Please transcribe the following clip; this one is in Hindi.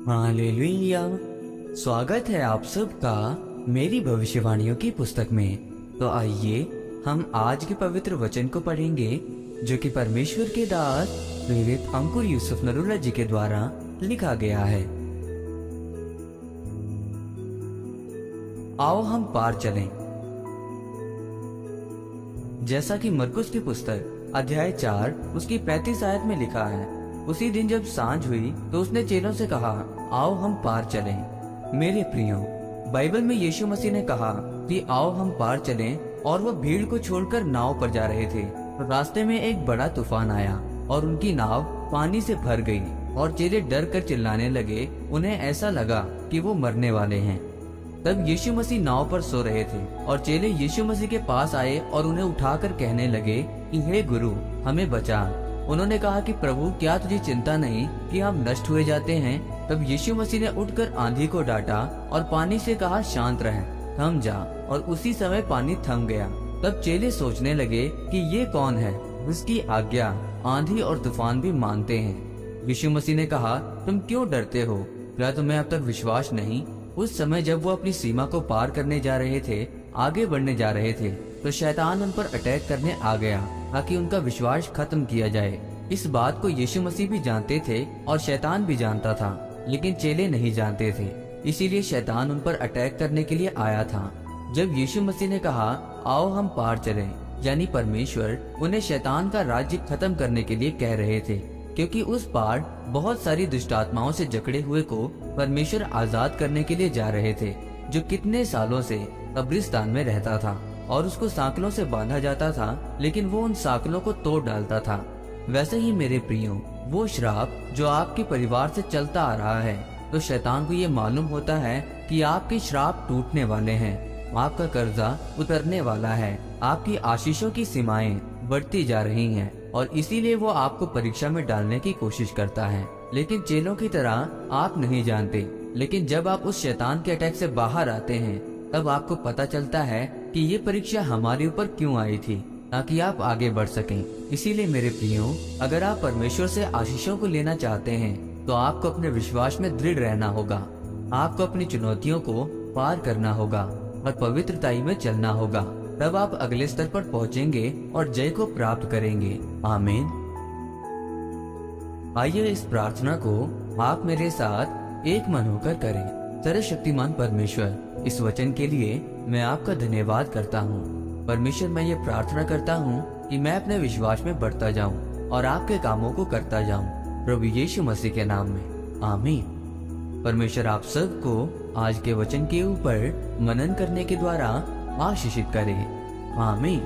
हालेलुया। स्वागत है आप सबका मेरी भविष्यवाणियों की पुस्तक में। तो आइए हम आज के पवित्र वचन को पढ़ेंगे जो कि परमेश्वर के दास प्रेरित अंकुर यूसुफ नरूला जी के द्वारा लिखा गया है। आओ हम पार चलें। जैसा कि मरकुस की पुस्तक अध्याय 4 उसकी 35 आयत में लिखा है, उसी दिन जब सांझ हुई तो उसने चेलों से कहा, आओ हम पार चलें। मेरे प्रियो, बाइबल में यीशु मसीह ने कहा कि आओ हम पार चलें, और वह भीड़ को छोड़कर नाव पर जा रहे थे। तो रास्ते में एक बड़ा तूफान आया और उनकी नाव पानी से भर गई और चेले डर कर चिल्लाने लगे। उन्हें ऐसा लगा कि वो मरने वाले हैं। तब यीशु मसीह नाव पर सो रहे थे और चेले यीशु मसीह के पास आए और उन्हें उठाकर कहने लगे कि हे गुरु, हमें बचा। उन्होंने कहा कि प्रभु, क्या तुझे चिंता नहीं कि हम नष्ट हुए जाते हैं? तब यीशु मसीह ने उठकर आंधी को डांटा और पानी से कहा, शांत रह, थम जा। और उसी समय पानी थम गया। तब चेले सोचने लगे कि ये कौन है जिसकी आज्ञा आंधी और तूफान भी मानते हैं। यीशु मसीह ने कहा, तुम क्यों डरते हो? क्या तुम्हें अब तक विश्वास नहीं? उस समय जब वो अपनी सीमा को पार करने जा रहे थे, आगे बढ़ने जा रहे थे, तो शैतान उन पर अटैक करने आ गया ताकि उनका विश्वास खत्म किया जाए। इस बात को यीशु मसीह भी जानते थे और शैतान भी जानता था, लेकिन चेले नहीं जानते थे। इसीलिए शैतान उन पर अटैक करने के लिए आया था। जब यीशु मसीह ने कहा, आओ हम पार चलें, यानी परमेश्वर उन्हें शैतान का राज्य खत्म करने के लिए कह रहे थे, क्योंकि उस पार बहुत सारी दुष्ट आत्माओं से जकड़े हुए को परमेश्वर आजाद करने के लिए जा रहे थे, जो कितने सालों से कब्रिस्तान में रहता था और उसको सांकलों से बांधा जाता था, लेकिन वो उन सांकलों को तोड़ डालता था। वैसे ही मेरे प्रियो, वो श्राप जो आपके परिवार से चलता आ रहा है, तो शैतान को ये मालूम होता है कि आपके श्राप टूटने वाले हैं, आपका कर्जा उतरने वाला है, आपकी आशीषों की सीमाएं बढ़ती जा रही हैं, और इसीलिए वो आपको परीक्षा में डालने की कोशिश करता है। लेकिन चेलों की तरह आप नहीं जानते। लेकिन जब आप उस शैतान के अटैक से बाहर आते हैं, तब आपको पता चलता है कि ये परीक्षा हमारे ऊपर क्यों आई थी, ताकि आप आगे बढ़ सकें। इसीलिए मेरे प्रियो, अगर आप परमेश्वर से आशीषों को लेना चाहते हैं, तो आपको अपने विश्वास में दृढ़ रहना होगा। आपको अपनी चुनौतियों को पार करना होगा और पवित्रताई में चलना होगा। तब आप अगले स्तर पर पहुंचेंगे और जय को प्राप्त करेंगे। आमीन। आइए इस प्रार्थना को आप मेरे साथ एक मन होकर करें। सर्वशक्तिमान परमेश्वर, इस वचन के लिए मैं आपका धन्यवाद करता हूँ। परमेश्वर, मैं ये प्रार्थना करता हूँ कि मैं अपने विश्वास में बढ़ता जाऊँ और आपके कामों को करता जाऊँ, प्रभु यीशु मसीह के नाम में, आमीन। परमेश्वर आप सबको आज के वचन के ऊपर मनन करने के द्वारा आशीषित करे, आमीन।